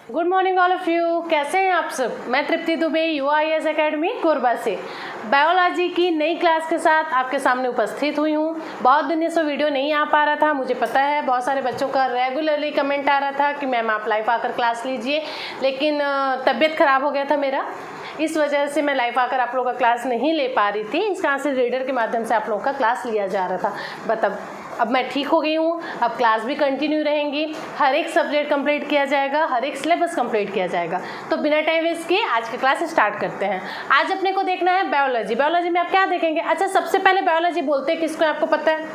Good morning all of you. कैसे हैं आप सब? मैं तृप्ति दुबे UIS एकेडमी कोरबा से बायोलॉजी की नई क्लास के साथ आपके सामने उपस्थित हुई हूँ। बहुत दिनों से वीडियो नहीं आ पा रहा था, मुझे पता है। बहुत सारे बच्चों का रेगुलरली कमेंट आ रहा था कि मैम आप लाइव आकर क्लास लीजिए, लेकिन तबीयत ख़राब हो गया था मेरा, इस वजह से मैं लाइव आकर आप लोगों का क्लास नहीं ले पा रही थी। इसका आंसर रीडर के माध्यम से आप लोगों का क्लास लिया जा रहा था, बट अब मैं ठीक हो गई हूँ। अब क्लास भी कंटिन्यू रहेंगी, हर एक सब्जेक्ट कंप्लीट किया जाएगा, हर एक सिलेबस कंप्लीट किया जाएगा। तो बिना टाइम वेस्ट किए आज का क्लास स्टार्ट करते हैं। आज अपने को देखना है बायोलॉजी। बायोलॉजी में आप क्या देखेंगे? अच्छा, सबसे पहले बायोलॉजी बोलते हैं किसको, आपको पता है?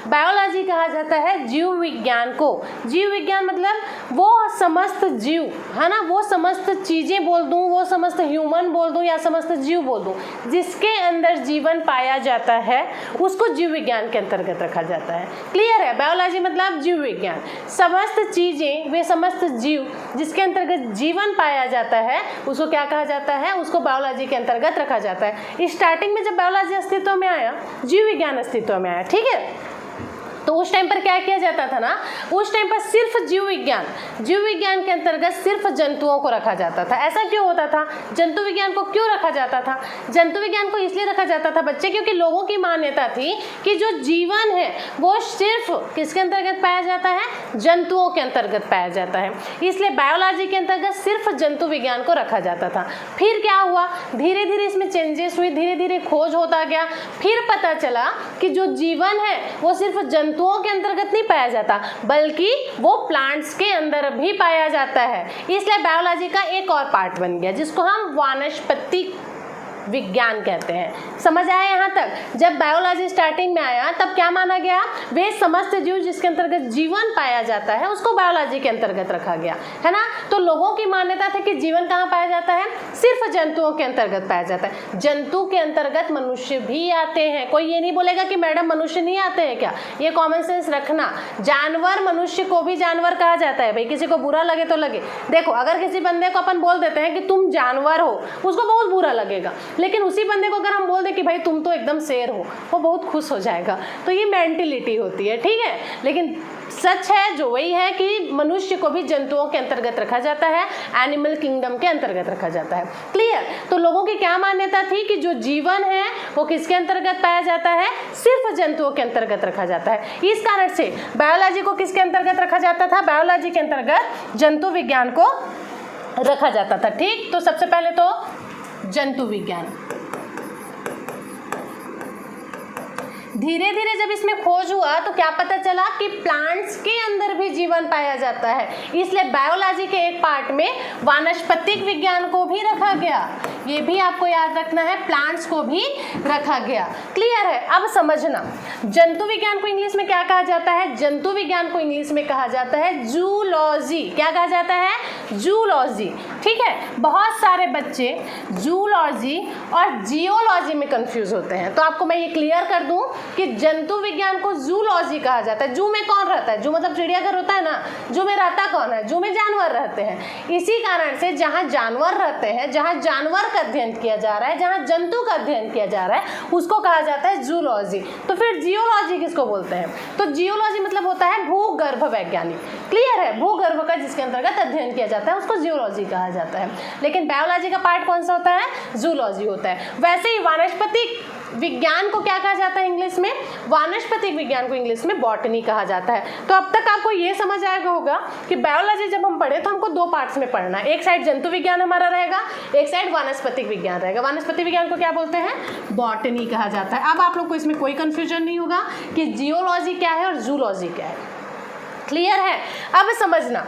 बायोलॉजी कहा जाता है जीव विज्ञान को। जीव विज्ञान मतलब वो समस्त जीव, है ना, वो समस्त चीज़ें बोल दूँ, वो समस्त ह्यूमन बोल दूँ या समस्त जीव बोल दूँ, जिसके अंदर जीवन पाया जाता है उसको जीव विज्ञान के अंतर्गत रखा जाता है। क्लियर है? बायोलॉजी मतलब जीव विज्ञान, समस्त चीज़ें, वे समस्त जीव जिसके अंतर्गत जीवन पाया जाता है उसको क्या कहा जाता है? उसको बायोलॉजी के अंतर्गत रखा जाता है। स्टार्टिंग में जब बायोलॉजी अस्तित्व में आया, जीव विज्ञान अस्तित्व में आया, ठीक है, तो उस टाइम पर क्या किया जाता था ना, उस टाइम पर सिर्फ जीव विज्ञान के अंतर्गत सिर्फ जंतुओं को रखा जाता था। ऐसा क्यों होता था? जंतु विज्ञान को क्यों रखा जाता था? जंतु विज्ञान को इसलिए रखा जाता था बच्चे, क्योंकि लोगों की मान्यता थी कि जो जीवन है वो सिर्फ किसके अंतर्गत पाया जाता है? जंतुओं के अंतर्गत पाया जाता है। इसलिए बायोलॉजी के अंतर्गत सिर्फ जंतु विज्ञान को रखा जाता था। फिर क्या हुआ? धीरे धीरे इसमें चेंजेस हुई, धीरे धीरे खोज होता गया। फिर पता चला कि जो जीवन है वो सिर्फ जंतुओं के अंतर्गत नहीं पाया जाता, बल्कि वो प्लांट्स के अंदर भी पाया जाता है। इसलिए बायोलॉजी का एक और पार्ट बन गया जिसको हम वानस्पतिक विज्ञान कहते हैं। समझ आया यहाँ तक? जब बायोलॉजी स्टार्टिंग में आया तब क्या माना गया? वे समस्त जीव जिसके अंतर्गत जीवन पाया जाता है उसको बायोलॉजी के अंतर्गत रखा गया, है ना। तो लोगों की मान्यता थी कि जीवन कहाँ पाया जाता है? सिर्फ जंतुओं के अंतर्गत पाया जाता है। जंतु के अंतर्गत मनुष्य भी आते हैं। कोई ये नहीं बोलेगा कि मैडम मनुष्य नहीं आते हैं क्या, ये कॉमन सेंस रखना। जानवर, मनुष्य को भी जानवर कहा जाता है। भाई किसी को बुरा लगे तो लगे, देखो अगर किसी बंदे को अपन बोल देते हैं कि तुम जानवर हो, उसको बहुत बुरा लगेगा, लेकिन उसी बंदे को अगर हम बोल दें कि भाई तुम तो एकदम शेर हो, वो बहुत खुश हो जाएगा। तो ये मेंटेलिटी होती है, ठीक है। लेकिन सच है जो वही है कि मनुष्य को भी जंतुओं के अंतर्गत रखा जाता है, एनिमल किंगडम के अंतर्गत रखा जाता है। क्लियर? तो लोगों की क्या मान्यता थी कि जो जीवन है वो किसके अंतर्गत पाया जाता है? सिर्फ जंतुओं के अंतर्गत रखा जाता है। इस कारण से बायोलॉजी को किसके अंतर्गत रखा जाता था? बायोलॉजी के अंतर्गत जंतु विज्ञान को रखा जाता था। ठीक, तो सबसे पहले तो जंतु विज्ञान। धीरे धीरे जब इसमें खोज हुआ तो क्या पता चला कि प्लांट्स के अंदर भी जीवन पाया जाता है। इसलिए बायोलॉजी के एक पार्ट में वानस्पतिक विज्ञान को भी रखा गया। ये भी आपको याद रखना है, प्लांट्स को भी रखा गया। क्लियर है? अब समझना, जंतु विज्ञान को इंग्लिश में क्या कहा जाता है? जंतु विज्ञान को इंग्लिश में कहा जाता है जूलॉजी। क्या कहा जाता है? जूलॉजी। ठीक है, बहुत सारे बच्चे जूलॉजी और जियोलॉजी में कंफ्यूज होते हैं, तो आपको मैं ये क्लियर कर दूं कि जंतु विज्ञान को जूलॉजी कहा जाता है। जू में कौन रहता है? जू मतलब चिड़ियाघर होता है ना, जू में रहता कौन है? जू में जानवर रहते हैं। इसी कारण से जहाँ जानवर रहते हैं, जहाँ जानवर का अध्ययन किया जा रहा है, जहाँ जंतु का अध्ययन किया जा रहा है, उसको कहा जाता है जूलॉजी। तो फिर जियोलॉजी किसको बोलते हैं? तो जियोलॉजी मतलब होता है भूगर्भ वैज्ञानिक। क्लियर है? भूगर्भ का जिसके अंतर्गत अध्ययन किया जाता है उसको जियोलॉजी कहा जाता है। लेकिन बायोलॉजी का पार्ट कौन सा होता है? जूलॉजी होता है। वैसे ही वानस्पतिक विज्ञान को क्या कहा जाता है इंग्लिश में? वानस्पतिक विज्ञान को इंग्लिश में बॉटनी कहा जाता है। तो अब तक आपको ये समझ आएगा होगा कि बायोलॉजी जब हम पढ़े तो हमको दो पार्ट्स में पढ़ना है। एक साइड जंतु विज्ञान हमारा रहेगा, एक साइड वानस्पतिक विज्ञान रहेगा। वानस्पतिक विज्ञान को क्या बोलते हैं? बॉटनी कहा जाता है। अब आप लोग को इसमें कोई कंफ्यूजन नहीं होगा कि जियोलॉजी क्या है और जूलॉजी क्या है। क्लियर है? अब समझना,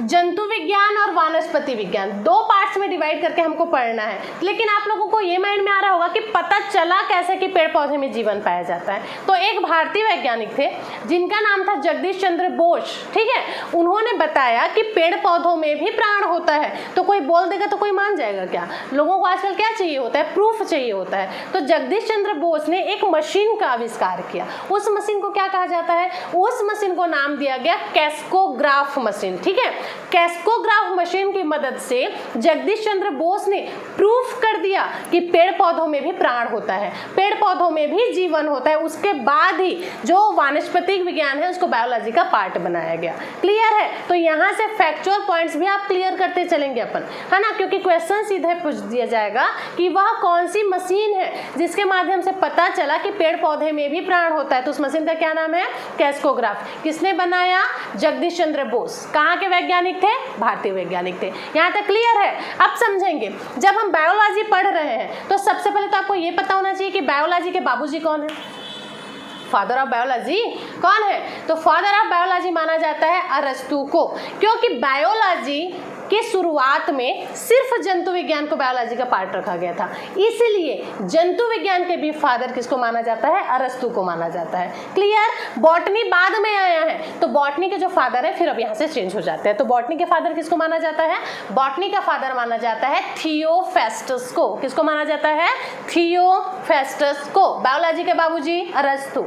जंतु विज्ञान और वानस्पति विज्ञान दो पार्ट्स में डिवाइड करके हमको पढ़ना है। लेकिन आप लोगों को ये माइंड में आ रहा होगा कि पता चला कैसे कि पेड़ पौधे में जीवन पाया जाता है। तो एक भारतीय वैज्ञानिक थे जिनका नाम था जगदीश चंद्र बोस। ठीक है, उन्होंने बताया कि पेड़ पौधों में भी प्राण होता है। तो कोई बोल देगा तो कोई मान जाएगा क्या? लोगों को आजकल क्या चाहिए होता है? प्रूफ चाहिए होता है। तो जगदीश चंद्र बोस ने एक मशीन का आविष्कार किया। उस मशीन को क्या कहा जाता है? उस मशीन को नाम दिया गया कैस्कोग्राफ मशीन। ठीक है, कैस्कोग्राफ मशीन की मदद से जगदीश चंद्र बोस ने प्रूफ कर दिया कि पेड़ पौधों में भी प्राण होता है, पेड़ पौधों में भी जीवन होता है। उसके बाद ही जो वानस्पतिक विज्ञान है उसको बायोलॉजी का पार्ट बनाया गया। क्लियर है? तो यहाँ से फैक्चुअल पॉइंट्स भी आप क्लियर करते चलेंगे अपन, है ना, क्योंकि क्वेश्चन सीधे पूछ दिया जाएगा कि वह कौन सी मशीन है जिसके माध्यम से पता चला कि पेड़ पौधे में भी प्राण होता है। तो उस मशीन का क्या नाम है? कैस्कोग्राफ। किसने बनाया? जगदीश चंद्र बोस। कहाँ के वैज्ञानिक थे? भारतीय वैज्ञानिक थे। यहाँ तक क्लियर है? अब समझेंगे, जब हम बायोलॉजी पढ़ रहे हैं तो सबसे पहले तो आपको ये पता होना चाहिए कि बायोलॉजी के बाबूजी कौन है, फादर ऑफ बायोलॉजी कौन है? तो फादर ऑफ बायोलॉजी माना जाता है अरस्तु को, क्योंकि बायोलॉजी के शुरुआत में सिर्फ जंतु विज्ञान को बायोलॉजी का पार्ट रखा गया था, इसलिए जंतु विज्ञान के भी फादर किसको माना जाता है? अरस्तु को माना जाता है। क्लियर? बॉटनी बाद में आया है, तो बॉटनी के जो फादर है फिर अब यहाँ से चेंज हो जाते हैं। तो बॉटनी के फादर किसको माना जाता है? बॉटनी का फादर माना जाता है थियोफेस्टस को। किसको माना जाता है? थियोफेस्टस को। बायोलॉजी के बाबूजी अरस्तु,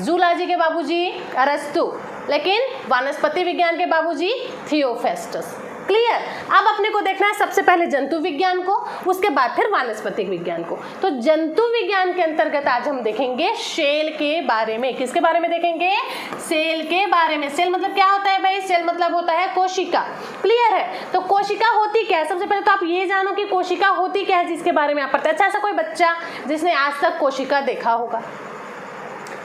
जूलॉजी के बाबूजी अरस्तु, लेकिन वनस्पति विज्ञान के बाबूजी थियोफेस्टस। क्लियर? अब अपने को देखना है सबसे पहले जंतु विज्ञान को, उसके बाद फिर वानस्पतिक विज्ञान को। तो जंतु विज्ञान के अंतर्गत आज हम देखेंगे सेल के बारे में। किसके बारे में देखेंगे? सेल के बारे में। सेल मतलब क्या होता है भाई? सेल मतलब होता है कोशिका। क्लियर है? तो कोशिका होती क्या है? सबसे पहले तो आप ये जानो कि कोशिका होती क्या है, जिसके बारे में आप पढ़ते हैं। अच्छा, ऐसा कोई बच्चा जिसने आज तक कोशिका देखा होगा?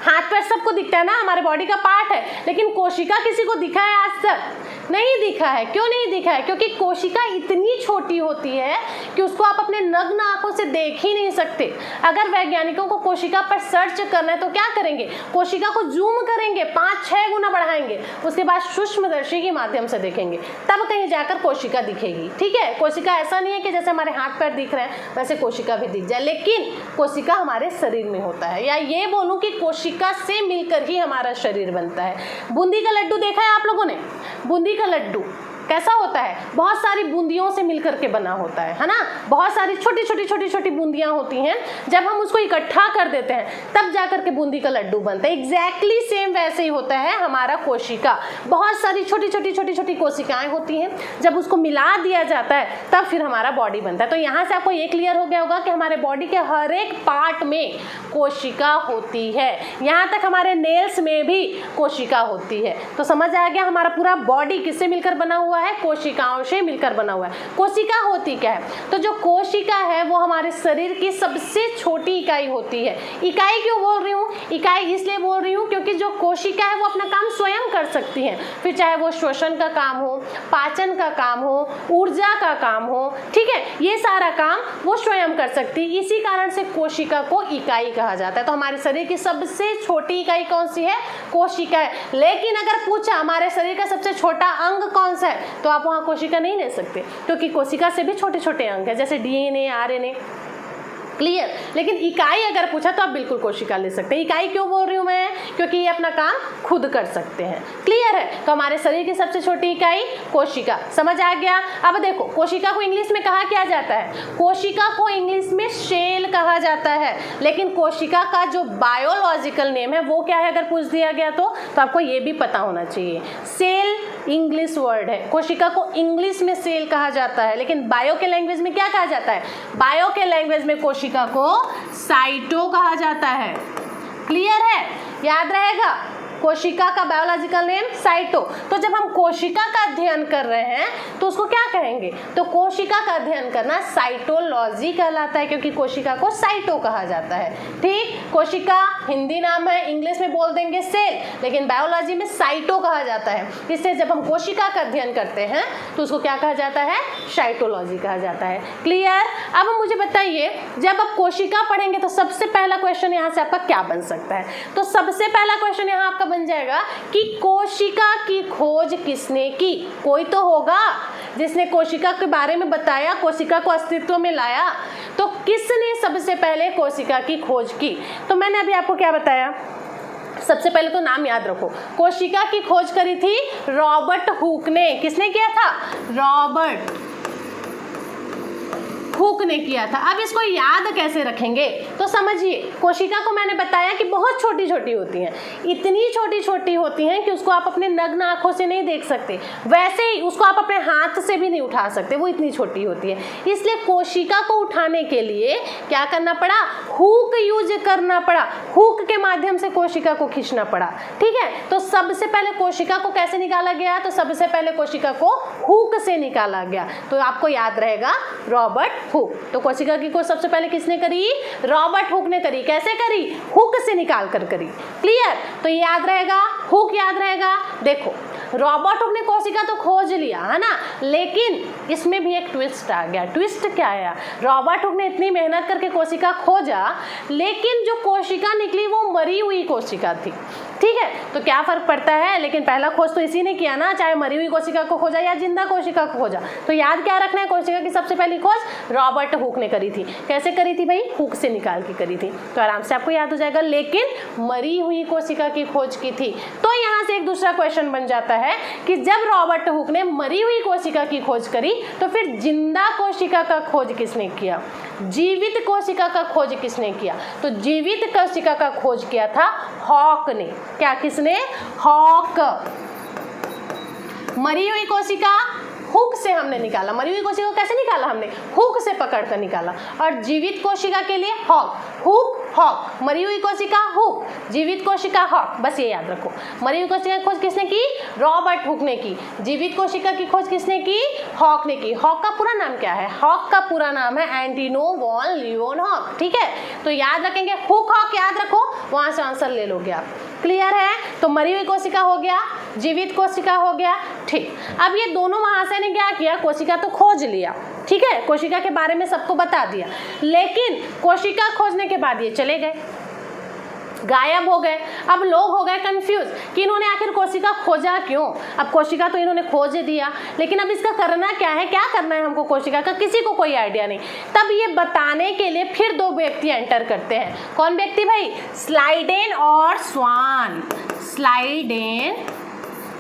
हाथ पैर सबको दिखता है ना, हमारे बॉडी का पार्ट है, लेकिन कोशिका किसी को दिखा है आज तक? नहीं दिखा है। क्यों नहीं दिखा है? क्योंकि कोशिका इतनी छोटी होती है कि उसको आप अपने नग्न आंखों से देख ही नहीं सकते। अगर वैज्ञानिकों को कोशिका पर सर्च करना है तो क्या करेंगे? कोशिका को जूम करेंगे, 5-6 गुना बढ़ाएंगे, उसके बाद सूक्ष्मदर्शी के माध्यम से देखेंगे, तब कहीं जाकर कोशिका दिखेगी। ठीक है? कोशिका ऐसा नहीं है कि जैसे हमारे हाथ पैर दिख रहे हैं वैसे कोशिका भी दिख जाए, लेकिन कोशिका हमारे शरीर में होता है, या ये बोलूँ कि कोशिका से मिलकर ही हमारा शरीर बनता है। बूंदी का लड्डू देखा है आप लोगों ने? बूंदी का लड्डू कैसा होता है? बहुत सारी बूंदियों से मिलकर के बना होता है ना? बहुत सारी छोटी छोटी बूंदियां होती हैं, जब हम उसको इकट्ठा कर देते हैं तब जाकर के बूंदी का लड्डू बनता है। एग्जैक्टली सेम वैसे ही होता है हमारा कोशिका। बहुत सारी छोटी छोटी कोशिकाएं होती हैं, जब उसको मिला दिया जाता है तब फिर हमारा बॉडी बनता है। तो यहाँ से आपको ये क्लियर हो गया होगा कि हमारे बॉडी के हर एक पार्ट में कोशिका होती है। यहाँ तक हमारे नेल्स में भी कोशिका होती है। तो समझ आ गया हमारा पूरा बॉडी किससे मिलकर बना हुआ है? कोशिकाओं से मिलकर बना हुआ है। कोशिका होती क्या है? तो जो कोशिका है वो हमारे शरीर की सबसे छोटी इकाई होती है। इकाई क्यों बोल रही हूँ? इकाई इसलिए बोल रही हूँ क्योंकि जो कोशिका है वो अपना काम स्वयं कर सकती है, फिर चाहे वो श्वसन का काम हो, पाचन का काम हो, ऊर्जा का काम हो, ठीक है, ये सारा काम वो स्वयं कर सकती है। इसी कारण से कोशिका को इकाई कहा जाता है। तो हमारे शरीर की सबसे छोटी इकाई कौन सी है? कोशिका है। लेकिन अगर पूछा हमारे शरीर का सबसे छोटा अंग कौन सा है, तो आप वहाँ कोशिका नहीं ले सकते, क्योंकि कोशिका से भी छोटे छोटे अंग हैं, जैसे डीएनए, आरएनए। क्लियर? लेकिन इकाई अगर पूछा तो आप बिल्कुल कोशिका ले सकते हैं। इकाई क्यों बोल रही हूँ मैं? क्योंकि ये अपना काम खुद कर सकते हैं। क्लियर है? तो हमारे शरीर की सबसे छोटी इकाई कोशिका। समझ आ गया? अब देखो, कोशिका को इंग्लिश में कहा क्या जाता है? कोशिका को इंग्लिश में सेल कहा जाता है, लेकिन कोशिका का जो बायोलॉजिकल नेम है वो क्या है अगर पूछ दिया गया तो आपको ये भी पता होना चाहिए। सेल इंग्लिश वर्ड है, कोशिका को इंग्लिश में सेल कहा जाता है, लेकिन बायो के लैंग्वेज में क्या कहा जाता है? बायो के लैंग्वेज में कोशिका को साइटो कहा जाता है। क्लियर है? याद रहेगा, कोशिका का बायोलॉजिकल नेम साइटो। तो जब हम कोशिका का अध्ययन कर रहे हैं तो उसको क्या कहेंगे? तो कोशिका का अध्ययन करना साइटोलॉजी कहलाता है, क्योंकि कोशिका को साइटो कहा जाता है। ठीक? कोशिका हिंदी नाम है, इंग्लिश में बोल देंगे सेल, लेकिन बायोलॉजी में साइटो कहा जाता है। इससे जब हम कोशिका का अध्ययन करते हैं तो उसको क्या कहा जाता है? साइटोलॉजी कहा जाता है। क्लियर? अब मुझे बताइए, जब आप कोशिका पढ़ेंगे तो सबसे पहला क्वेश्चन यहाँ से आपका क्या बन सकता है? तो सबसे पहला क्वेश्चन यहाँ आपका बन जाएगा कि कोशिका की खोज किसने की? कोई तो होगा जिसने कोशिका के बारे में बताया, कोशिका को अस्तित्व में लाया। तो किसने सबसे पहले कोशिका की खोज की? तो मैंने अभी आपको क्या बताया? सबसे पहले तो नाम याद रखो, कोशिका की खोज करी थी रॉबर्ट हुक ने। किसने किया था? रॉबर्ट हुक ने किया था। अब इसको याद कैसे रखेंगे तो समझिए, कोशिका को मैंने बताया कि बहुत छोटी छोटी होती हैं, इतनी छोटी छोटी होती हैं कि उसको आप अपने नग्न आंखों से नहीं देख सकते, वैसे ही उसको आप अपने हाथ से भी नहीं उठा सकते, वो इतनी छोटी होती है। इसलिए कोशिका को उठाने के लिए क्या करना पड़ा, हुक यूज करना पड़ा, हुक के माध्यम से कोशिका को खींचना पड़ा। ठीक है, तो सबसे पहले कोशिका को कैसे निकाला गया, तो सबसे पहले कोशिका को हुक से निकाला गया। तो आपको याद रहेगा रॉबर्ट हुक। तो कोशिका की खोज सबसे पहले किसने करी, रॉबर्ट हुक ने करी। कैसे करी, हुक से निकाल कर करी। क्लियर, तो ये याद रहेगा, हुक याद रहेगा। देखो रॉबर्ट हुक ने कोशिका तो खोज लिया है ना, लेकिन इसमें भी एक ट्विस्ट आ गया। ट्विस्ट क्या है, रॉबर्ट हुक ने इतनी मेहनत करके कोशिका खोजा, लेकिन जो कोशिका निकली वो मरी हुई कोशिका थी। ठीक है, तो क्या फर्क पड़ता है, लेकिन पहला खोज तो इसी ने किया ना, चाहे मरी हुई कोशिका को खोजा या जिंदा कोशिका को खोजा। तो याद क्या रखना है, कोशिका की सबसे पहली खोज रॉबर्ट हुक ने करी थी। कैसे करी थी भाई, हुक से निकाल के करी थी, तो आराम से आपको याद हो जाएगा। लेकिन मरी हुई कोशिका की खोज की थी। तो यहाँ से एक दूसरा क्वेश्चन बन जाता है कि जब रॉबर्ट हुक ने मरी हुई कोशिका की खोज करी, तो फिर जिंदा कोशिका का खोज किसने किया, जीवित कोशिका का खोज किसने किया, तो जीवित कोशिका का खोज किया था हॉक ने। क्या, किसने, हॉक। मरी हुई कोशिका हुक से हमने निकाला, मरी हुई कोशिका को कैसे निकाला हमने, हुक से पकड़ कर निकाला। और जीवित कोशिका के लिए हॉक, हुक हॉक, मरी हुई कोशिका हुक, जीवित कोशिका हॉक। बस ये याद रखो, मरी हुई कोशिका की खोज किसने की, रॉबर्ट हुक ने की। जीवित कोशिका की खोज किसने की, हॉक ने की। हॉक का पूरा नाम क्या है, हॉक का पूरा नाम है एंटिनो वॉन लियोनहॉक। ठीक है, तो याद रखेंगे, हुक हॉक याद रखो, वहां से आंसर ले लोगे आप। क्लियर है, तो मरी हुई कोशिका हो गया, जीवित कोशिका हो गया। ठीक, अब ये दोनों महाशय ने क्या किया, कोशिका तो खोज लिया, ठीक है, कोशिका के बारे में सबको बता दिया, लेकिन कोशिका खोजने के बाद ये चले गए, गायब हो गए। अब लोग हो गए कंफ्यूज कि इन्होंने आखिर कोशिका खोजा क्यों। अब कोशिका तो इन्होंने खोज दिया, लेकिन अब इसका करना क्या है, क्या करना है हमको कोशिका का, किसी को कोई आइडिया नहीं। तब ये बताने के लिए फिर दो व्यक्ति एंटर करते हैं। कौन व्यक्ति भाई, स्लाइडेन और स्वान। स्लाइडेन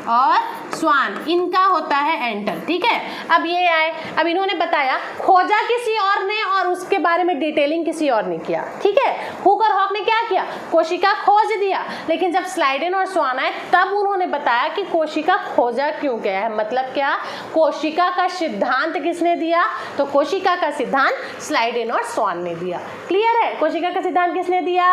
और स्वान, इनका होता है एंटर। ठीक है, अब ये आए, अब इन्होंने बताया, खोजा किसी और ने और उसके बारे में डिटेलिंग किसी और ने किया। ठीक है, हुक और हॉक ने क्या किया, कोशिका खोज दिया, लेकिन जब स्लाइडेन और स्वान आए तब उन्होंने बताया कि कोशिका खोजा क्यों गया है। मतलब क्या, कोशिका का सिद्धांत किसने दिया, तो कोशिका का सिद्धांत स्लाइडेन और स्वान ने दिया। क्लियर है, कोशिका का सिद्धांत किसने दिया,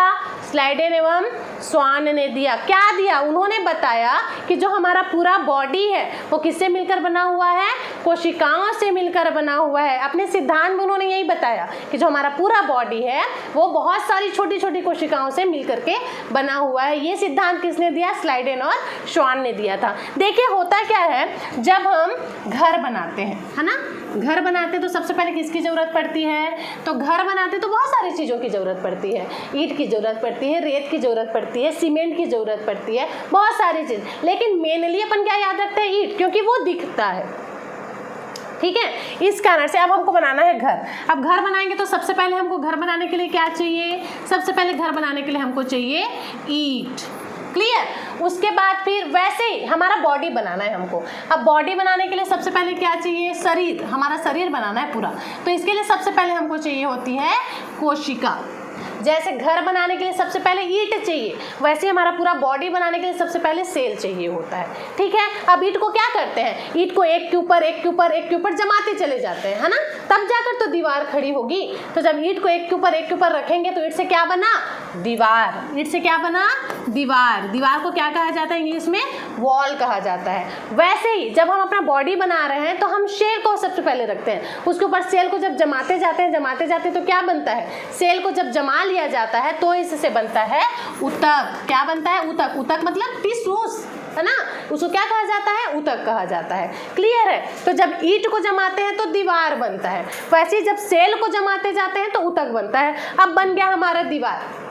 स्लाइडेन एवं स्वान ने दिया। क्या दिया, उन्होंने बताया कि जो हमारा पूरा बॉडी है वो किससे मिलकर बना हुआ है, कोशिकाओं से मिलकर बना हुआ है। अपने सिद्धांत में उन्होंने यही बताया कि जो हमारा पूरा बॉडी है वो बहुत सारी छोटी छोटी कोशिकाओं से मिलकर के बना हुआ है। ये सिद्धांत किसने दिया, स्लाइडेन और स्वान ने दिया था। देखिए होता क्या है, जब हम घर बनाते हैं, है ना, घर बनाते तो सबसे पहले किसकी जरूरत पड़ती है, तो घर बनाते तो बहुत सारी चीज़ों की जरूरत पड़ती है। ईंट की जरूरत पड़ती है, रेत की जरूरत पड़ती है, सीमेंट की जरूरत पड़ती है, बहुत सारी चीज़। लेकिन मेनली अपन क्या याद रखते हैं, ईंट, क्योंकि वो दिखता है। ठीक है, इस कारण से अब हमको बनाना है घर। अब घर बनाएंगे तो सबसे पहले हमको घर बनाने के लिए क्या चाहिए, सबसे पहले घर बनाने के लिए हमको चाहिए ईंट। क्लियर, उसके बाद फिर वैसे ही हमारा बॉडी बनाना है हमको। अब बॉडी बनाने के लिए सबसे पहले क्या चाहिए, शरीर, हमारा शरीर बनाना है पूरा, तो इसके लिए सबसे पहले हमको चाहिए होती है कोशिका। जैसे घर बनाने के लिए सबसे पहले ईंट चाहिए, वैसे हमारा पूरा बॉडी बनाने के लिए सबसे पहले सेल चाहिए होता है। ठीक है, अब ईंट को क्या करते हैं, ईंट को एक के ऊपर एक के ऊपर एक के ऊपर जमाते चले जाते हैं, है ना, तब जाकर तो दीवार खड़ी होगी। तो जब ईंट को एक के ऊपर रखेंगे तो ईंट से क्या बना, दीवार। ईंट से क्या बना, दीवार। दीवार को क्या कहा जाता है इंग्लिश में, वॉल कहा जाता है। वैसे ही जब हम अपना बॉडी बना रहे हैं तो हम शेल को सबसे पहले रखते हैं, उसके ऊपर सेल को जब जमाते जाते हैं तो क्या बनता है, सेल को जब जमा लिया जाता है तो इससे बनता है ऊतक। क्या बनता है, ऊतक। ऊतक मतलब टिश्यूज, है ना, उसको क्या कहा जाता है, ऊतक कहा जाता है। क्लियर है, तो जब ईंट को जमाते हैं तो दीवार बनता है, वैसे ही जब सेल को जमाते जाते हैं तो ऊतक बनता है। अब बन गया हमारा दीवार।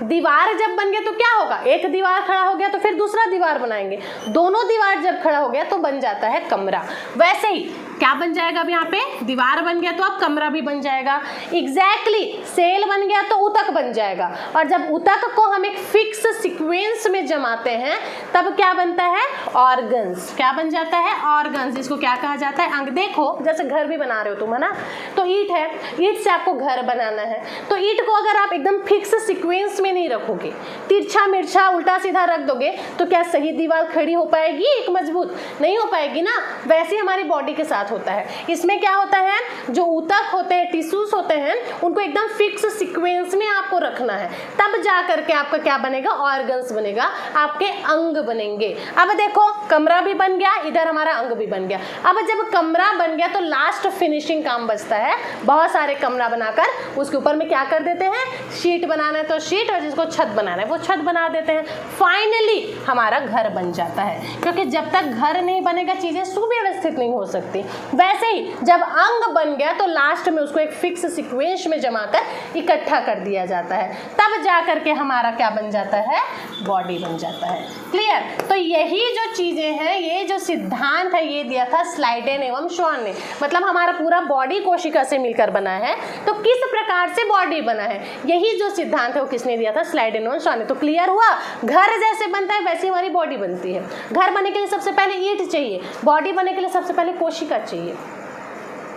दीवार जब बन गया तो क्या होगा, एक दीवार खड़ा हो गया तो फिर दूसरा दीवार बनाएंगे, दोनों दीवार जब खड़ा हो गया तो बन जाता है कमरा। वैसे ही क्या बन जाएगा अब यहाँ पे, दीवार बन गया तो अब कमरा भी बन जाएगा। एग्जैक्टली सेल बन गया तो ऊतक बन जाएगा, और जब ऊतक को हम एक फिक्स सीक्वेंस में जमाते हैं तब क्या बनता है, ऑर्गन्स। क्या बन जाता है, ऑर्गन्स। इसको क्या कहा जाता है, अंग। देखो जैसे घर भी बना रहे हो तुम, है ना, तो ईंट है, ईंट से आपको घर बनाना है, तो ईंट को अगर आप एकदम फिक्स सीक्वेंस में नहीं रखोगे, तिरछा मिर्छा उल्टा सीधा रख दोगे, तो क्या सही दीवार खड़ी हो पाएगी, एक मजबूत नहीं हो पाएगी ना। वैसे हमारी बॉडी के साथ होता है। इसमें क्या होता है, जो ऊतक होते हैं, टिश्यूज होते हैं, उनको एकदम फिक्स सीक्वेंस में आपको रखना है, तब जा करके आपका क्या बनेगा, ऑर्गन्स बनेगा, आपके अंग बनेंगे। अब देखो कमरा भी बन गया, इधर हमारा अंग भी बन गया। अब जब कमरा बन गया तो लास्ट फिनिशिंग काम बचता है, बहुत सारे कमरा बनाकर उसके ऊपर में क्या कर देते हैं, शीट बनाना है तो शीट, और जिसको छत बनाना है वो छत बना देते हैं। फाइनली हमारा घर बन जाता है, क्योंकि जब तक घर नहीं बनेगा चीजें सुव्यवस्थित नहीं हो सकती। वैसे ही जब अंग बन गया तो लास्ट में उसको एक फिक्स सीक्वेंस में जमाकर इकट्ठा कर दिया जाता है, तब जा करके हमारा क्या बन जाता है, बॉडी बन जाता है। क्लियर। तो यही जो चीजें हैं, ये जो सिद्धांत है, ये दिया था स्लाइडेन एवं श्वान ने। मतलब हमारा पूरा बॉडी कोशिका से मिलकर बना है, तो किस प्रकार से बॉडी बना है, यही जो सिद्धांत है वो किसने दिया था, स्लाइडेन एवं श्वान ने। तो क्लियर हुआ, घर जैसे बनता है वैसे हमारी बॉडी बनती है। घर बनने के लिए सबसे पहले ईंट चाहिए, बॉडी बनने के लिए सबसे पहले कोशिका चाहिए।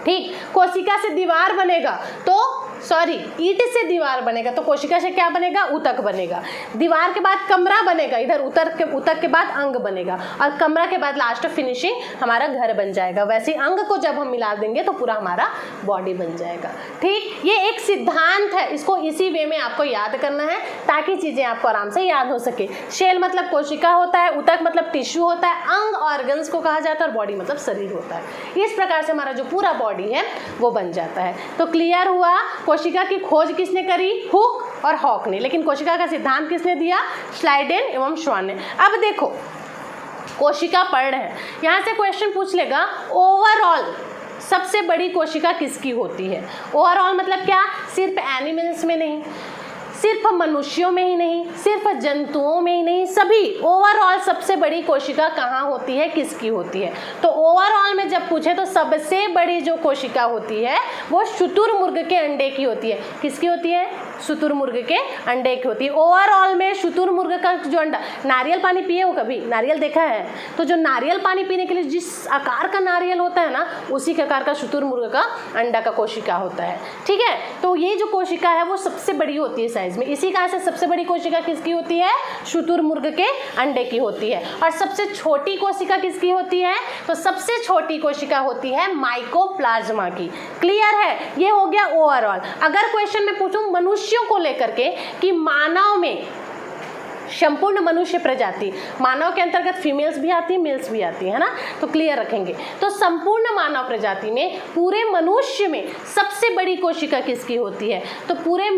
ठीक, कोशिका से दीवार बनेगा तो ईंट से दीवार बनेगा तो कोशिका से क्या बनेगा, ऊतक बनेगा। दीवार के बाद कमरा बनेगा, इधर ऊतक के बाद अंग बनेगा, और कमरा के बाद लास्ट फिनिशिंग हमारा घर बन जाएगा। वैसे अंग को जब हम मिला देंगे तो पूरा हमारा बॉडी बन जाएगा। ठीक, ये एक सिद्धांत है, इसको इसी वे में आपको याद करना है ताकि चीजें आपको आराम से याद हो सके। शेल मतलब कोशिका होता है, ऊतक मतलब टिश्यू होता है, अंग ऑर्गन्स को कहा जाता है, और बॉडी मतलब शरीर होता है। इस प्रकार से हमारा जो पूरा बॉडी है वो बन जाता है। तो क्लियर हुआ, कोशिका की खोज किसने करी, हुक और हॉक ने, लेकिन कोशिका का सिद्धांत किसने दिया, स्लाइडेन एवं श्वान ने। अब देखो कोशिका पढ़ रहे हैं, यहाँ से क्वेश्चन पूछ लेगा, ओवरऑल सबसे बड़ी कोशिका किसकी होती है। ओवरऑल मतलब क्या, सिर्फ एनिमल्स में नहीं, सिर्फ मनुष्यों में ही नहीं, सिर्फ जंतुओं में ही नहीं, सभी ओवरऑल सबसे बड़ी कोशिका कहाँ होती है, किसकी होती है। तो ओवरऑल में जब पूछे तो सबसे बड़ी जो कोशिका होती है वो शुतुरमुर्ग के अंडे की होती है। किसकी होती है, शुतुरमुर्ग के अंडे की होती है। ओवरऑल में शुतुरमुर्ग का जो अंडा, नारियल पानी पिए हो कभी, नारियल देखा है, तो जो नारियल पानी पीने के लिए जिस आकार का नारियल होता है ना, उसी के आकार का शुतुरमुर्ग का अंडा का कोशिका होता है। ठीक है, तो ये जो कोशिका है वो सबसे बड़ी होती है साइज में। इसी कारण से सबसे बड़ी कोशिका किसकी होती है, शुतुरमुर्ग के अंडे की होती है। और सबसे छोटी कोशिका किसकी होती है, तो सबसे छोटी कोशिका होती है माइकोप्लाज्मा की। क्लियर है, ये हो गया ओवरऑल। अगर क्वेश्चन में पूछूं मनुष्यों को लेकर के कि मानव में संपूर्ण मनुष्य प्रजाति, मानव के अंतर्गत फीमेल्स भी आती है, मेल्स भी आती है ना, तो क्लियर रखेंगे। तो संपूर्ण मानव प्रजाति में पूरे मनुष्य में सबसे बड़ी कोशिका किसकी होती है, तो पूरे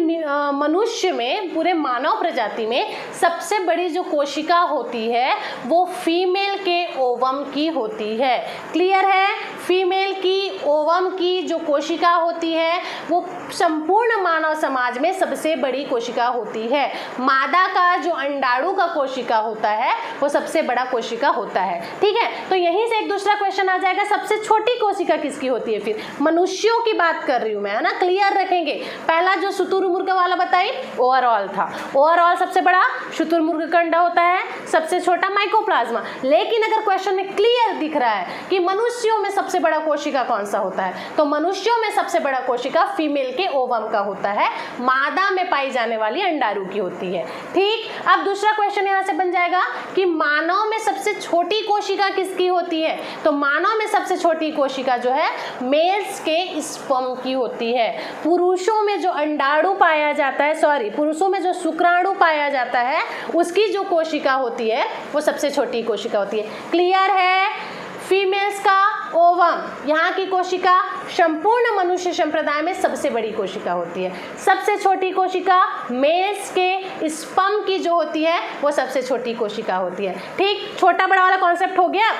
मनुष्य में, पूरे मानव प्रजाति में सबसे बड़ी जो कोशिका होती है वो फीमेल के ओवम की होती है। क्लियर है, फीमेल की ओवम की जो कोशिका होती है वो संपूर्ण मानव समाज में सबसे बड़ी कोशिका होती है। मादा का जो अंडाणु का कोशिका होता है वो सबसे बड़ा कोशिका होता है। ठीक है, तो यहीं से एक दूसरा क्वेश्चन आ जाएगा, सबसे छोटी कोशिका किसकी होती है। फिर मनुष्यों की बात कर रही हूं मैं, है ना, क्लियर रखेंगे। पहला जो शुतुरमुर्ग वाला बताई ओवरऑल था, ओवरऑल सबसे बड़ा शुतुरमुर्ग का अंडा होता है, सबसे छोटा माइकोप्लाज्मा। लेकिन अगर क्वेश्चन में क्लियर दिख रहा है कि मनुष्यों में सबसे बड़ा कोशिका कौन सा होता है, तो मनुष्यों में सबसे बड़ा कोशिका फीमेल के ओवम का होता है, मादा में पाई जाने वाली अंडाणु की होती है। ठीक, अब दूसरा क्वेश्चन यहां से बन जाएगा कि मानव में सबसे छोटी कोशिका किसकी होती है, तो मानव में सबसे छोटी कोशिका जो है मेल्स के स्पर्म की होती है। पुरुषों में जो अंडाणु पाया जाता है, पुरुषों में जो शुक्राणु पाया जाता है उसकी जो कोशिका होती है वो सबसे छोटी कोशिका होती है। क्लियर है, फीमेल्स का ओवम, यहाँ की कोशिका संपूर्ण मनुष्य संप्रदाय में सबसे बड़ी कोशिका होती है। सबसे छोटी कोशिका मेल्स के स्पर्म की जो होती है वो सबसे छोटी कोशिका होती है। ठीक, छोटा बड़ा वाला कॉन्सेप्ट हो गया।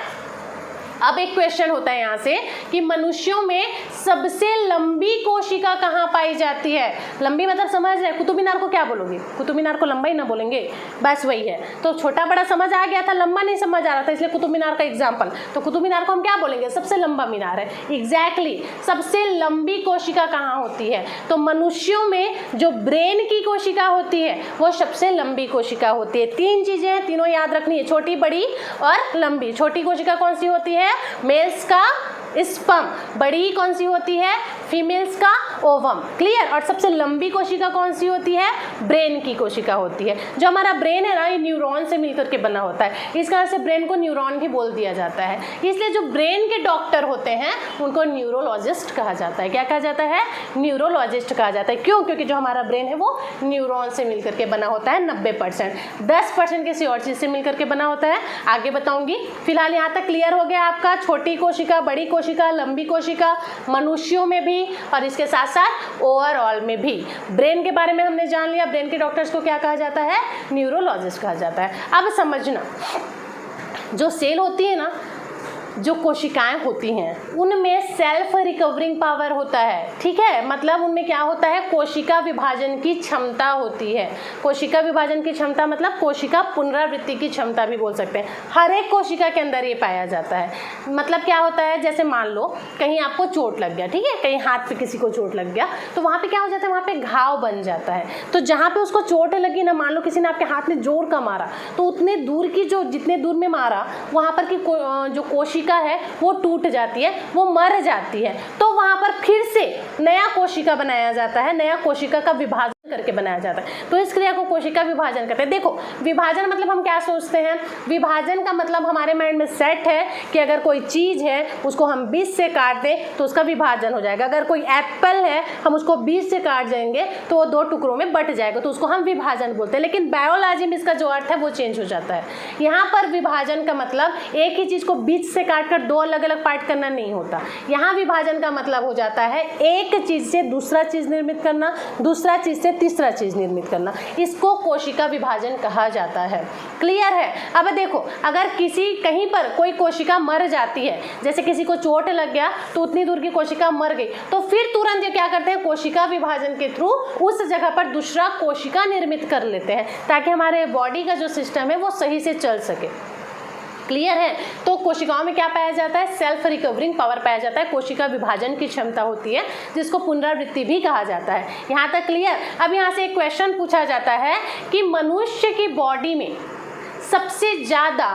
अब एक क्वेश्चन होता है यहाँ से कि मनुष्यों में सबसे लंबी कोशिका कहाँ पाई जाती है। लंबी मतलब समझ रहे, कुतुब मीनार को क्या बोलोगे, कुतुब मीनार को लंबा ही ना बोलेंगे, बस वही है। तो छोटा बड़ा समझ आ गया था, लंबा नहीं समझ आ रहा था, इसलिए कुतुब मीनार का एग्जाम्पल। तो कुतुब मीनार को हम क्या बोलेंगे, सबसे लंबा मीनार है। एग्जैक्टली सबसे लंबी कोशिका कहाँ होती है, तो मनुष्यों में जो ब्रेन की कोशिका होती है वो सबसे लंबी कोशिका होती है। तीन चीजें हैं, तीनों याद रखनी है, छोटी, बड़ी और लंबी। छोटी कोशिका कौन सी होती है, मेल्स का स्पर्म, बड़ी कौन सी होती है, फीमेल्स का ओवम। क्लियर। और सबसे लंबी कोशिका कौन सी होती है, ब्रेन की कोशिका होती है। जो हमारा ब्रेन है ना, ये न्यूरॉन से मिलकर के बना होता है, इस कारण से ब्रेन को न्यूरॉन भी बोल दिया जाता है। इसलिए जो ब्रेन के डॉक्टर होते हैं उनको न्यूरोलॉजिस्ट कहा जाता है। क्या कहा जाता है, न्यूरोलॉजिस्ट कहा जाता है। क्यों, क्योंकि जो हमारा ब्रेन है वो न्यूरॉन से मिलकर के बना होता है 90%, 10% किसी और चीज़ से मिलकर के बना होता है। आगे बताऊंगी। फिलहाल यहाँ तक क्लियर हो गया आपका, छोटी कोशिका, बड़ी कोशिका, लंबी कोशिका, मनुष्यों में भी और इसके साथ साथ ओवरऑल में भी। ब्रेन के बारे में हमने जान लिया, ब्रेन के डॉक्टर्स को क्या कहा जाता है, न्यूरोलॉजिस्ट कहा जाता है। अब समझना, जो सेल होती है ना, जो कोशिकाएं होती हैं उनमें सेल्फ रिकवरिंग पावर होता है। ठीक है, मतलब उनमें क्या होता है, कोशिका विभाजन की क्षमता होती है। कोशिका विभाजन की क्षमता मतलब कोशिका पुनरावृत्ति की क्षमता भी बोल सकते हैं। हर एक कोशिका के अंदर ये पाया जाता है। मतलब क्या होता है, जैसे मान लो कहीं आपको चोट लग गया, ठीक है, कहीं हाथ पे किसी को चोट लग गया, तो वहाँ पे क्या हो जाता है, वहाँ पे घाव बन जाता है। तो जहाँ पे उसको चोट लगी ना, मान लो किसी ने आपके हाथ में जोर का मारा, तो उतने दूर की, जो जितने दूर में मारा वहाँ पर की जो कोशिका है वो टूट जाती है, वो मर जाती है। तो वहां पर फिर से नया कोशिका बनाया जाता है, नया कोशिका का विभाजन करके बनाया जाता है। तो इस क्रिया को कोशिका विभाजन कहते हैं। देखो, विभाजन मतलब हम क्या सोचते हैं, विभाजन का मतलब हमारे माइंड में सेट है कि अगर कोई चीज है उसको हम 20 से काट दें तो उसका विभाजन हो जाएगा। अगर कोई एप्पल है, हम उसको 20 से काट देंगे तो वो 2 टुकड़ों में बट जाएगा, तो उसको हम विभाजन बोलते हैं। लेकिन बायोलॉजी में इसका जो अर्थ है वो चेंज हो जाता है। यहाँ पर विभाजन का मतलब एक ही चीज को 20 से काटकर 2 अलग अलग पार्ट करना नहीं होता। यहाँ विभाजन का मतलब हो जाता है एक चीज से दूसरा चीज निर्मित करना, दूसरा चीज से तीसरा चीज निर्मित करना। इसको कोशिका विभाजन कहा जाता है। क्लियर है। अब देखो, अगर किसी कहीं पर कोई कोशिका मर जाती है, जैसे किसी को चोट लग गया तो उतनी दूर की कोशिका मर गई, तो फिर तुरंत ये क्या करते हैं, कोशिका विभाजन के थ्रू उस जगह पर दूसरा कोशिका निर्मित कर लेते हैं, ताकि हमारे बॉडी का जो सिस्टम है वो सही से चल सके। क्लियर है। तो कोशिकाओं में क्या पाया जाता है, सेल्फ रिकवरिंग पावर पाया जाता है, कोशिका विभाजन की क्षमता होती है, जिसको पुनरावृत्ति भी कहा जाता है। यहाँ तक क्लियर। अब यहाँ से एक क्वेश्चन पूछा जाता है कि मनुष्य की बॉडी में सबसे ज़्यादा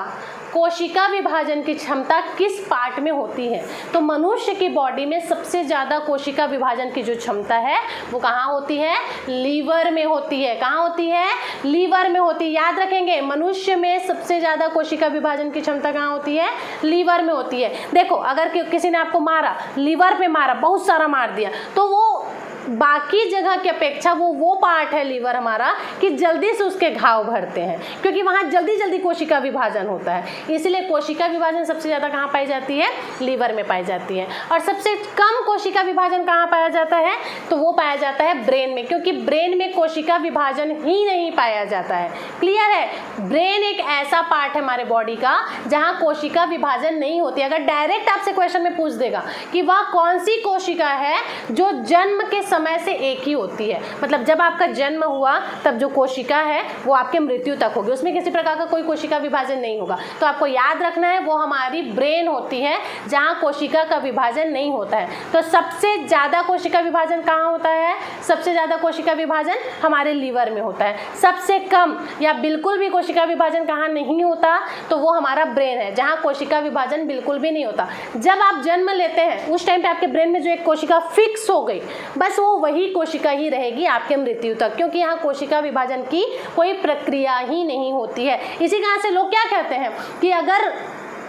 कोशिका विभाजन की क्षमता किस पार्ट में होती है। तो मनुष्य की बॉडी में सबसे ज़्यादा कोशिका विभाजन की जो क्षमता है वो कहाँ होती है, लीवर में होती है। कहाँ होती है, लीवर में होती है। याद रखेंगे, मनुष्य में सबसे ज़्यादा कोशिका विभाजन की क्षमता कहाँ होती है, लीवर में होती है। देखो, अगर किसी ने आपको मारा, लीवर पे मारा, बहुत सारा मार दिया, तो वो बाकी जगह की अपेक्षा वो पार्ट है लीवर हमारा कि जल्दी से उसके घाव भरते हैं, क्योंकि वहाँ जल्दी जल्दी कोशिका विभाजन होता है। इसलिए कोशिका विभाजन सबसे ज़्यादा कहाँ पाई जाती है, लीवर में पाई जाती है। और सबसे कम कोशिका विभाजन कहाँ पाया जाता है, तो वो पाया जाता है ब्रेन में, क्योंकि ब्रेन में कोशिका विभाजन ही नहीं पाया जाता है। क्लियर है। ब्रेन एक ऐसा पार्ट है हमारे बॉडी का जहाँ कोशिका विभाजन नहीं होती। अगर डायरेक्ट आपसे क्वेश्चन में पूछ देगा कि वह कौन सी कोशिका है जो जन्म के समय से एक ही होती है, मतलब जब आपका जन्म हुआ तब जो कोशिका है वो आपके मृत्यु तक होगी, उसमें किसी प्रकार का कोई कोशिका विभाजन नहीं होगा। तो आपको याद रखना है वो हमारी ब्रेन होती है जहाँ कोशिका का विभाजन नहीं होता है। तो सबसे ज़्यादा कोशिका विभाजन कहाँ होता है, सबसे ज़्यादा कोशिका विभाजन हमारे लीवर में होता है। सबसे कम या बिल्कुल भी कोशिका विभाजन कहाँ नहीं होता, तो वो हमारा ब्रेन है जहाँ कोशिका विभाजन बिल्कुल भी नहीं होता। जब आप जन्म लेते हैं उस टाइम पे आपके ब्रेन में जो एक कोशिका फिक्स हो गई, बस वो वही कोशिका ही रहेगी आपके मृत्यु तक, क्योंकि यहाँ कोशिका विभाजन की कोई प्रक्रिया ही नहीं होती है। इसी कारण से लोग क्या कहते हैं कि अगर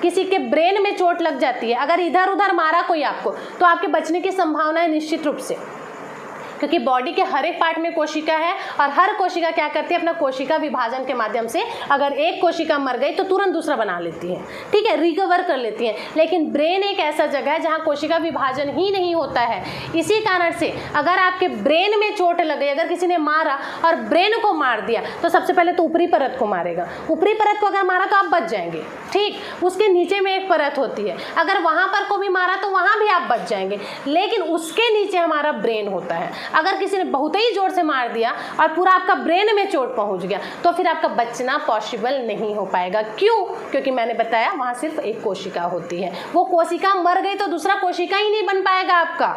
किसी के ब्रेन में चोट लग जाती है, अगर इधर उधर मारा कोई आपको, तो आपके बचने की संभावना है निश्चित रूप से। क्योंकि बॉडी के हर एक पार्ट में कोशिका है और हर कोशिका क्या करती है, अपना कोशिका विभाजन के माध्यम से अगर एक कोशिका मर गई तो तुरंत दूसरा बना लेती है, ठीक है, रिकवर कर लेती है। लेकिन ब्रेन एक ऐसा जगह है जहाँ कोशिका विभाजन ही नहीं होता है। इसी कारण से अगर आपके ब्रेन में चोट लग गई, अगर किसी ने मारा और ब्रेन को मार दिया तो सबसे पहले तो ऊपरी परत को मारेगा, ऊपरी परत को अगर मारा तो आप बच जाएंगे, ठीक। उसके नीचे में एक परत होती है, अगर वहाँ पर को भी मारा तो वहाँ भी आप बच जाएंगे, लेकिन उसके नीचे हमारा ब्रेन होता है। अगर किसी ने बहुत ही जोर से मार दिया और पूरा आपका ब्रेन में चोट पहुंच गया तो फिर आपका बचना पॉसिबल नहीं हो पाएगा। क्यों? क्योंकि मैंने बताया वहां सिर्फ एक कोशिका होती है, वो कोशिका मर गई तो दूसरा कोशिका ही नहीं बन पाएगा आपका,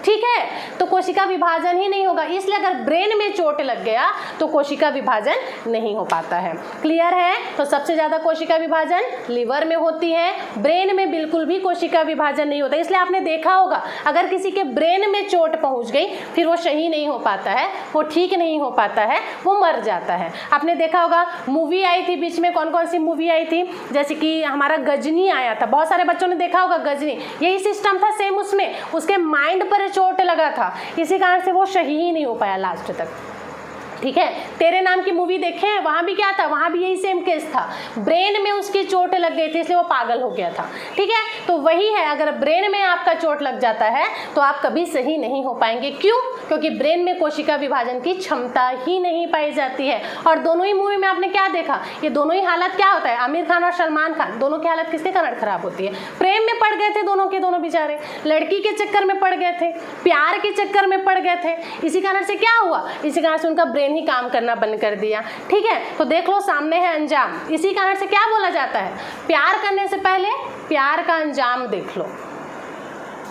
ठीक है। तो कोशिका विभाजन ही नहीं होगा, इसलिए अगर ब्रेन में चोट लग गया तो कोशिका विभाजन नहीं हो पाता है। क्लियर है? तो सबसे ज्यादा कोशिका विभाजन लिवर में होती है, ब्रेन में बिल्कुल भी कोशिका विभाजन नहीं होता। इसलिए आपने देखा होगा अगर किसी के ब्रेन में चोट पहुंच गई फिर वो सही नहीं हो पाता है, वो ठीक नहीं हो पाता है, वो मर जाता है। आपने देखा होगा मूवी आई थी बीच में, कौन कौन सी मूवी आई थी, जैसे कि हमारा गजनी आया था, बहुत सारे बच्चों ने देखा होगा गजनी, यही सिस्टम था सेम, उसमें उसके माइंड पर चोट लगा था, इसी कारण से वो सही ही नहीं हो पाया लास्ट तक, ठीक है। तेरे नाम की मूवी देखे हैं, वहाँ भी क्या था, वहाँ भी यही सेम केस था, ब्रेन में उसकी चोट लग गई थी इसलिए वो पागल हो गया था, ठीक है। तो वही है, अगर ब्रेन में आपका चोट लग जाता है तो आप कभी सही नहीं हो पाएंगे। क्यों? क्योंकि ब्रेन में कोशिका विभाजन की क्षमता ही नहीं पाई जाती है। और दोनों ही मूवी में आपने क्या देखा, ये दोनों ही हालत क्या होता है, आमिर खान और सलमान खान, दोनों की हालत किसके कारण खराब होती है, प्रेम में पड़ गए थे दोनों के दोनों बेचारे, लड़की के चक्कर में पड़ गए थे, प्यार के चक्कर में पड़ गए थे, इसी कारण से क्या हुआ, इसी कारण से उनका ब्रेन ही काम करना बंद कर दिया, ठीक है। तो देख लो सामने है अंजाम, इसी कारण से क्या बोला जाता है, प्यार करने से पहले प्यार का अंजाम देख लो,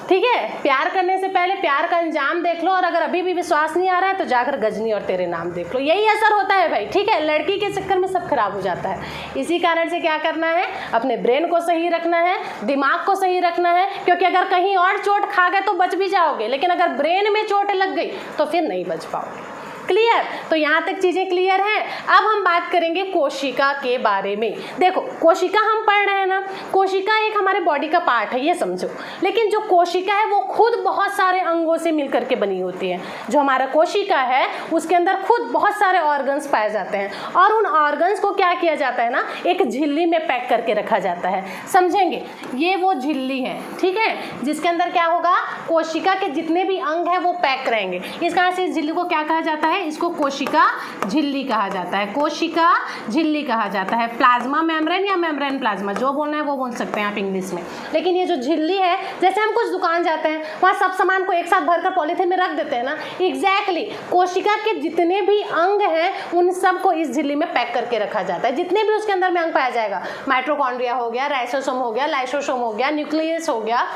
ठीक है। प्यार करने से पहले प्यार का अंजाम देख लो, और अगर अभी भी विश्वास नहीं आ रहा है तो जाकर गजनी और तेरे नाम देख लो, यही असर होता है भाई, ठीक है। लड़की के चक्कर में सब खराब हो जाता है। इसी कारण से क्या करना है, अपने ब्रेन को सही रखना है, दिमाग को सही रखना है, क्योंकि अगर कहीं और चोट खा गए तो बच भी जाओगे, लेकिन अगर ब्रेन में चोट लग गई तो फिर नहीं बच पाओगे। क्लियर? तो यहाँ तक चीज़ें क्लियर हैं। अब हम बात करेंगे कोशिका के बारे में। देखो कोशिका हम पढ़ रहे हैं ना, कोशिका एक हमारे बॉडी का पार्ट है, ये समझो, लेकिन जो कोशिका है वो खुद बहुत सारे अंगों से मिलकर के बनी होती है। जो हमारा कोशिका है उसके अंदर खुद बहुत सारे ऑर्गन्स पाए जाते हैं, और उन ऑर्गन्स को क्या किया जाता है ना, एक झिल्ली में पैक करके रखा जाता है। समझेंगे? ये वो झिल्ली है, ठीक है, जिसके अंदर क्या होगा, कोशिका के जितने भी अंग हैं वो पैक रहेंगे। इस कारण से इस झिल्ली को क्या कहा जाता है, इसको कोशिका झिल्ली कहा जाता है, कोशिका झिल्ली कहा जाता है। प्लाज्मा मेम्ब्रेन या मेम्ब्रेन प्लाज्मा, जो बोलना है वो बोल सकते हैं आप इंग्लिश में। लेकिन ये जो झिल्ली है, जैसे हम कुछ दुकान जाते हैं वहाँ सब सामान को एक साथ भरकर पॉलीथीन में रख देते हैं ना, एग्जैक्टली कोशिका के जितने भी अंग हैं उन सब को इस झिल्ली में पैक करके रखा जाता है। जितने भी उसके अंदर में अंग पाया जाएगा, माइटोकॉन्ड्रिया हो गया, राइसोसोम हो गया, लाइसोसोम हो गया, न्यूक्लियस हो गया,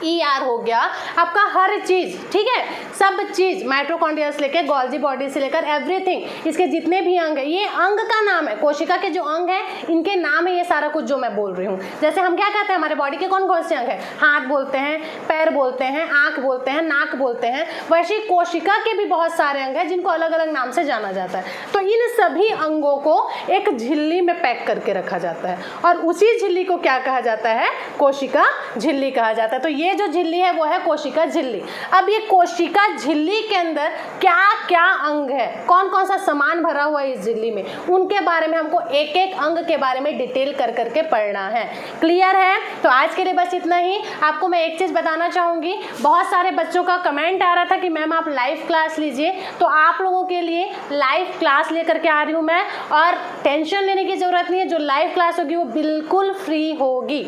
ER हो गया, आपका हर चीज़, ठीक है, सब चीज़, माइटोकॉन्ड्रिया से लेकर गोल्जी बॉडी से लेकर एवरीथिंग, इसके जितने भी अंग है, ये अंग का नाम है, कोशिका के जो अंग हैं इनके नाम है ये सारा कुछ जो मैं बोल रही हूँ। जैसे हम क्या कहते हैं, हमारे बॉडी के कौन कौन से अंग हैं, हाथ बोलते हैं, पैर बोलते हैं, आँख बोलते हैं, नाक बोलते हैं, वैसे ही कोशिका के भी बहुत सारे अंग हैं जिनको अलग अलग नाम से जाना जाता है। तो इन सभी अंगों को एक झिल्ली में पैक करके रखा जाता है, और उसी झिल्ली को क्या कहा जाता है, कोशिका झिल्ली कहा जाता है। तो ये जो झिल्ली है वो है कोशिका झिल्ली। अब ये कोशिका झिल्ली के अंदर क्या क्या अंग है, कौन कौन सा सामान भरा हुआ है इस झिल्ली में, उनके बारे में हमको एक एक अंग के बारे में डिटेल कर करके पढ़ना है। क्लियर है? तो आज के लिए बस इतना ही। आपको मैं एक चीज़ बताना चाहूँगी, बहुत सारे बच्चों का कमेंट आ रहा था कि मैम आप लाइव क्लास लीजिए, तो आप लोगों के लिए लाइव क्लास लेकर के आ रही हूँ मैं, और टेंशन लेने की ज़रूरत नहीं है। जो लाइव क्लास होगी वो बिल्कुल फ्री होगी,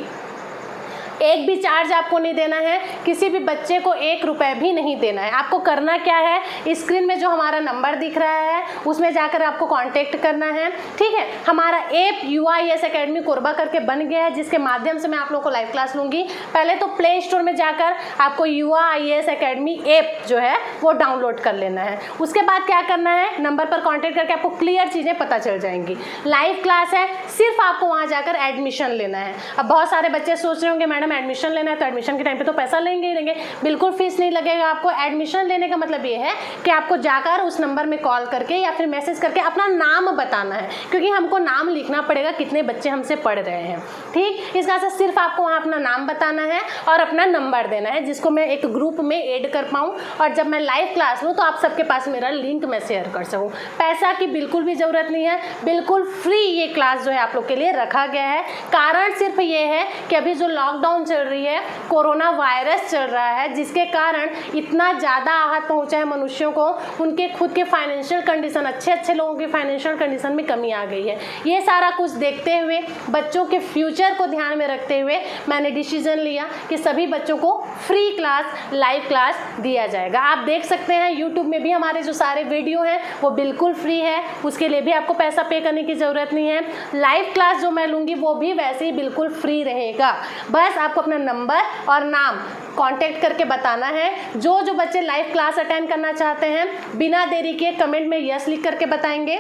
एक भी चार्ज आपको नहीं देना है, किसी भी बच्चे को 1 रुपये भी नहीं देना है। आपको करना क्या है, स्क्रीन में जो हमारा नंबर दिख रहा है उसमें जाकर आपको कांटेक्ट करना है, ठीक है। हमारा ऐप UIS एकेडमी कोरबा करके बन गया है, जिसके माध्यम से मैं आप लोगों को लाइव क्लास लूँगी। पहले तो प्ले स्टोर में जाकर आपको UIS एकेडमी ऐप जो है वो डाउनलोड कर लेना है। उसके बाद क्या करना है, नंबर पर कॉन्टेक्ट करके आपको क्लियर चीज़ें पता चल जाएंगी। लाइव क्लास है, सिर्फ आपको वहाँ जाकर एडमिशन लेना है। अब बहुत सारे बच्चे सोच रहे होंगे मैडम में एडमिशन लेना है तो एडमिशन के टाइम पे तो पैसा लेंगे ही लेंगे, बिल्कुल फीस नहीं लगेगा आपको। एडमिशन लेने का मतलब ये है कि आपको जाकर उस नंबर में कॉल करके या फिर मैसेज करके अपना नाम बताना है, क्योंकि हमको नाम लिखना पड़ेगा कितने बच्चे हमसे पढ़ रहे हैं। ठीक, इस वजह से सिर्फ आपको वहाँ अपना नाम बताना है और अपना नंबर देना है, जिसको मैं एक ग्रुप में ऐड कर पाऊँ और जब मैं लाइव क्लास लूँ तो आप सबके पास मेरा लिंक मैं शेयर कर सकूँ। पैसा की बिल्कुल भी ज़रूरत नहीं है, बिल्कुल फ्री ये क्लास जो है आप लोग के लिए रखा गया है। कारण सिर्फ ये है कि अभी जो लॉकडाउन चल रही है, कोरोना वायरस चल रहा है, जिसके कारण इतना ज़्यादा आहत पहुँचा है मनुष्यों को, उनके खुद के फाइनेंशियल कंडीशन, अच्छे लोगों की फाइनेंशियल कंडीशन में कमी आ गई है। ये सारा कुछ देखते हुए, बच्चों के फ्यूचर को ध्यान में रखते हुए मैंने डिसीजन लिया कि सभी बच्चों को फ्री क्लास, लाइव क्लास दिया जाएगा। आप देख सकते हैं यूट्यूब में भी हमारे जो सारे वीडियो हैं वो बिल्कुल फ्री है, उसके लिए भी आपको पैसा पे करने की ज़रूरत नहीं है। लाइव क्लास जो मैं लूँगी वो भी वैसे ही बिल्कुल फ्री रहेगा। बस आपको अपना नंबर और नाम कांटेक्ट करके बताना है। जो बच्चे लाइव क्लास अटेंड करना चाहते हैं बिना देरी के कमेंट में यस लिख करके बताएंगे,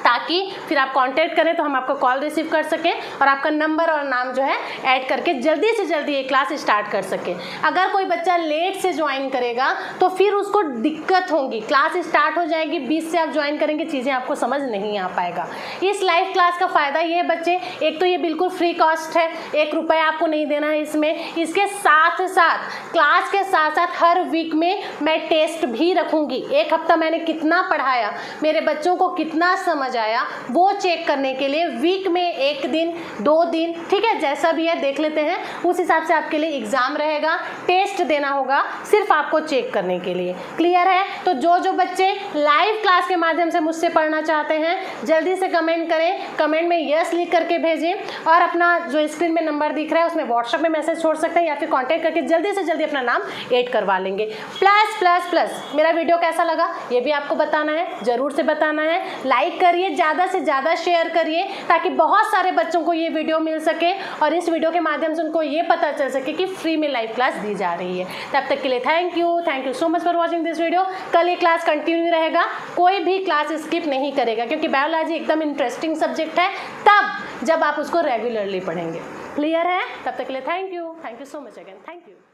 ताकि फिर आप कांटेक्ट करें तो हम आपको कॉल रिसीव कर सकें और आपका नंबर और नाम जो है ऐड करके जल्दी से जल्दी ये क्लास स्टार्ट कर सकें। अगर कोई बच्चा लेट से ज्वाइन करेगा तो फिर उसको दिक्कत होगी, क्लास स्टार्ट हो जाएगी, 20 से आप ज्वाइन करेंगे, चीज़ें आपको समझ नहीं आ पाएगा। इस लाइव क्लास का फ़ायदा ये है बच्चे, एक तो ये बिल्कुल फ्री कॉस्ट है, 1 रुपया आपको नहीं देना है इसमें। इसके साथ साथ क्लास के साथ साथ हर वीक में मैं टेस्ट भी रखूँगी। 1 हफ्ता मैंने कितना पढ़ाया, मेरे बच्चों को कितना समझ आया, वो चेक करने के लिए वीक में 1 दिन 2 दिन, ठीक है, जैसा भी है देख लेते हैं, उस हिसाब से आपके लिए एग्जाम रहेगा, टेस्ट देना होगा सिर्फ आपको चेक करने के लिए। क्लियर है? तो जो बच्चे लाइव क्लास के माध्यम से मुझसे पढ़ना चाहते हैं जल्दी से कमेंट करें, कमेंट में यस लिख करके भेजें और अपना जो स्क्रीन में नंबर दिख रहा है उसमें व्हाट्सएप में मैसेज छोड़ सकते हैं या फिर कॉन्टैक्ट करके जल्दी से जल्दी अपना नाम ऐड करवा लेंगे। प्लस मेरा वीडियो कैसा लगा ये भी आपको बताना है, जरूर से बताना है। लाइक करिए, ज़्यादा से ज़्यादा शेयर करिए ताकि बहुत सारे बच्चों को ये वीडियो मिल सके और इस वीडियो के माध्यम से उनको ये पता चल सके कि फ्री में लाइव क्लास दी जा रही है। तब तक के लिए thank you so much for watching this video. कल ये क्लास कंटिन्यू रहेगा, कोई भी क्लास स्किप नहीं करेगा, क्योंकि बायोलॉजी एकदम इंटरेस्टिंग सब्जेक्ट है तब जब आप उसको रेगुलरली पढ़ेंगे। क्लियर है? तब तक के लिए thank you so much again, thank you.